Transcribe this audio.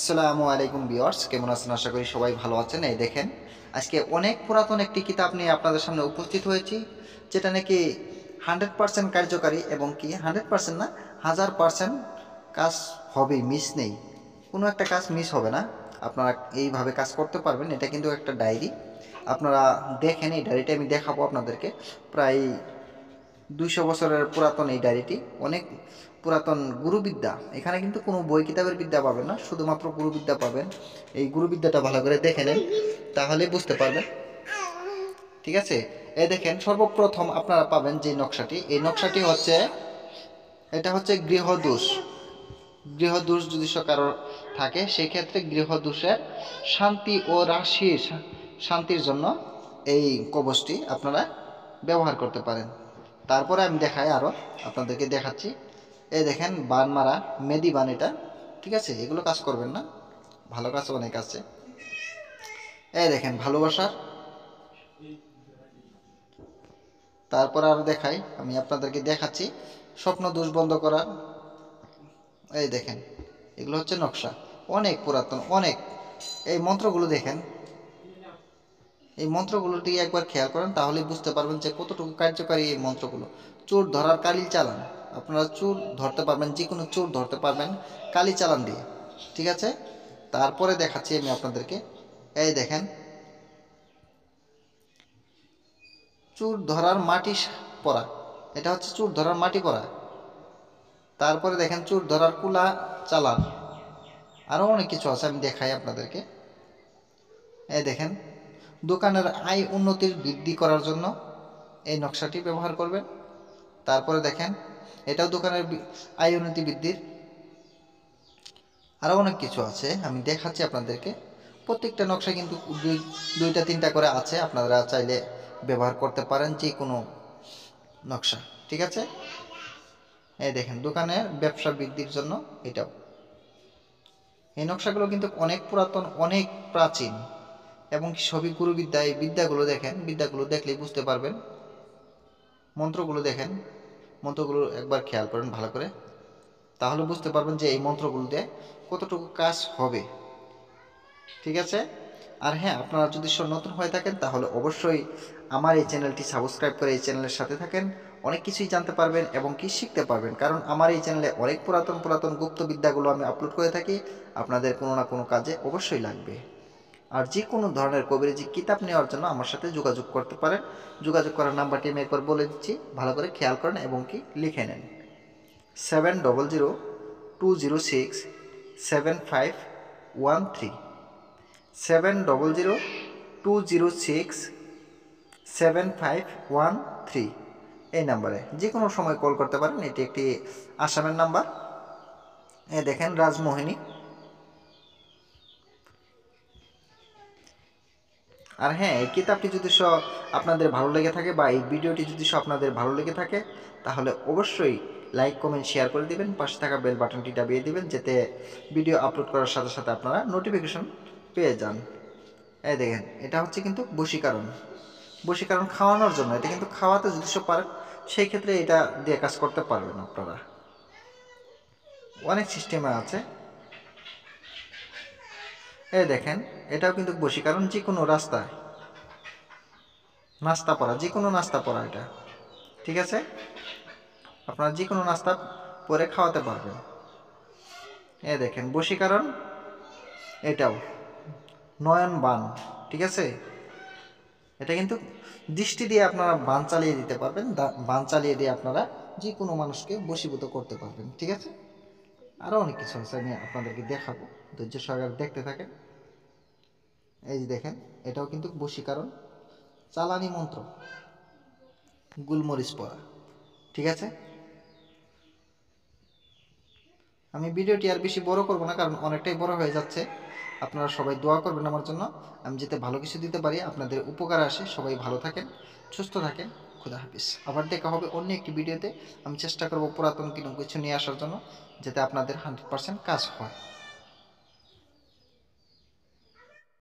আসসালামু আলাইকুম ভিউয়ার্স, কেমন আছেন? আশা করি সবাই ভালো আছেন। এই দেখেন, আজকে অনেক পুরাতন একটি কিতাব নিয়ে আপনাদের সামনে উপস্থিত হয়েছি, যেটা নাকি 100% কার্যকারী এবং কি 100% না, 1000% কাজ হবে, মিস নেই, কোনো একটা কাজ মিস হবে না। আপনারা এইভাবে কাজ করতে পারবেন। এটা কিন্তু একটা ডায়েরি। আপনারা দেখেন, এই ডায়েরিটা আমি দেখাবো আপনাদেরকে। প্রায় 200 বছরের পুরাতন এই ডায়েরিটি, অনেক পুরাতন গুরুবিদ্যা। এখানে কিন্তু কোনো বই কিতাবের বিদ্যা পাবেন না, শুধুমাত্র গুরুবিদ্যা পাবেন। এই গুরুবিদ্যাটা ভালো করে দেখে নেন, তাহলেই বুঝতে পারবেন। ঠিক আছে, এই দেখেন, সর্বপ্রথম আপনারা পাবেন যে নকশাটি, এই নকশাটি হচ্ছে, এটা হচ্ছে গৃহদোষ। গৃহদোষ যদি কারোর থাকে, সেক্ষেত্রে গৃহদোষের শান্তি ও শান্তির জন্য এই কবচটি আপনারা ব্যবহার করতে পারেন। তারপরে আমি দেখাই, আরও আপনাদেরকে দেখাচ্ছি। এই দেখেন, বান মারা, মেদি বান, এটা ঠিক আছে, এগুলো কাজ করবেন না, ভালো কাজ অনেক আছে। এই দেখেন, ভালোবাসার। তারপর আরও দেখাই, আমি আপনাদেরকে দেখাচ্ছি স্বপ্ন দোষ বন্ধ করা। এই দেখেন, এগুলো হচ্ছে নকশা, অনেক পুরাতন, অনেক। এই মন্ত্রগুলো দেখেন, এই মন্ত্রগুলো দিয়ে একবার খেয়াল করেন, তাহলেই বুঝতে পারবেন যে কতটুকু কার্যকারী এই মন্ত্রগুলো। চোর ধরার কালি চালান, আপনারা চোর ধরতে পারবেন, যে কোনো চোর ধরতে পারবেন কালি চালান দিয়ে। ঠিক আছে, তারপরে দেখাচ্ছি আমি আপনাদেরকে। এই দেখেন, চোর ধরার মাটি পরা, এটা হচ্ছে চোর ধরার মাটি পরা। তারপরে দেখেন, চোর ধরার কুলা চালান। আরও অনেক কিছু আছে, আমি দেখাই আপনাদেরকে। এই দেখেন, দোকানের আয় উন্নতির বৃদ্ধি করার জন্য এই নকশাটি ব্যবহার করবেন। তারপরে দেখেন, এটাও দোকানের আয় উন্নতি বৃদ্ধির। আরও অনেক কিছু আছে, আমি দেখাচ্ছি আপনাদেরকে। প্রত্যেকটা নকশা কিন্তু দুইটা তিনটা করে আছে, আপনারা চাইলে ব্যবহার করতে পারেন যে কোনো নকশা। ঠিক আছে, এই দেখেন, দোকানের ব্যবসা বৃদ্ধির জন্য এটাও। এই নকশাগুলো কিন্তু অনেক পুরাতন, অনেক প্রাচীন, এবং সবই গুরুবিদ্যা। এই বিদ্যাগুলো দেখেন, বিদ্যাগুলো দেখলেই বুঝতে পারবেন। মন্ত্রগুলো দেখেন, মন্ত্রগুলো একবার খেয়াল করেন ভালো করে, তাহলে বুঝতে পারবেন যে এই মন্ত্রগুলো দিয়ে কতটুকু কাজ হবে। ঠিক আছে, আর হ্যাঁ, আপনারা যদি নতুন হয়ে থাকেন, তাহলে অবশ্যই আমার এই চ্যানেলটি সাবস্ক্রাইব করে এই চ্যানেলের সাথে থাকেন। অনেক কিছুই জানতে পারবেন এবং কি শিখতে পারবেন, কারণ আমার এই চ্যানেলে অনেক পুরাতন পুরাতন গুপ্তবিদ্যাগুলো আমি আপলোড করে থাকি, আপনাদের কোনো না কোনো কাজে অবশ্যই লাগবে। আর যে কোনো ধরনের কবিরাজি কিতাব নেওয়ার জন্য আমার সাথে যোগাযোগ করতে পারেন। যোগাযোগ করার নাম্বারটি আমি একবার বলে দিচ্ছি, ভালো করে খেয়াল করেন এবং কি লিখে নেন। 7002067513, 7002067513, এই নাম্বারে যে কোনো সময় কল করতে পারেন। এটি একটি আসামের নাম্বার। এ দেখেন, রাজমোহিনী। আর হ্যাঁ, এই কিতাবটি যদি আপনাদের ভালো লেগে থাকে, বা এই ভিডিওটি যদি আপনাদের ভালো লেগে থাকে, তাহলে অবশ্যই লাইক কমেন্ট শেয়ার করে দিবেন, পাশে থাকা বেল বাটনটি দাবিয়ে দিবেন, যাতে ভিডিও আপলোড করার সাথে সাথে আপনারা নোটিফিকেশন পেয়ে যান। এই দেখেন, এটা হচ্ছে কিন্তু বশীকরণ। বশীকরণ খাওয়ানোর জন্য, এটা কিন্তু খাওয়াতে যদি পারেন, সেই ক্ষেত্রে এটা দিয়ে কাজ করতে পারবেন আপনারা। অনেক সিস্টেমে আছে। এই দেখেন, এটাও কিন্তু বশীকরণ, যে কোনো রাস্তায় নাস্তা পড়া, যে কোনো নাস্তা পড়া এটা। ঠিক আছে, আপনারা যে কোনো নাস্তা পরে খাওয়াতে পারবেন। এ দেখেন, বশীকরণ, এটাও নয়ন বান। ঠিক আছে, এটা কিন্তু দৃষ্টি দিয়ে আপনারা বান চালিয়ে দিতে পারবেন, বান চালিয়ে দিয়ে আপনারা যে কোনো মানুষকে বশীভূত করতে পারবেন। ঠিক আছে, আরও অনেক কিছু আছে, আমি আপনাদেরকে দেখাবো, ধৈর্য সহকারে দেখতে থাকেন। এই যে দেখেন, এটাও কিন্তু বশীকরণ, চালানি মন্ত্র, গুলমরিচ পড়া। ঠিক আছে, আমি ভিডিওটি আর বেশি বড় করব না, কারণ অনেকটাই বড় হয়ে যাচ্ছে। আপনারা সবাই দোয়া করবেন আমার জন্য, আমি যাতে ভালো কিছু দিতে পারি, আপনাদের উপকার আসে। সবাই ভালো থাকেন, সুস্থ থাকেন। খুদা হাফিজ। আবার দেখা হবে অন্য একটি ভিডিওতে। আমি চেষ্টা করব পুরাতন কিছু নিয়ে আসার জন্য, যাতে আপনাদের 100% কাজ হয়।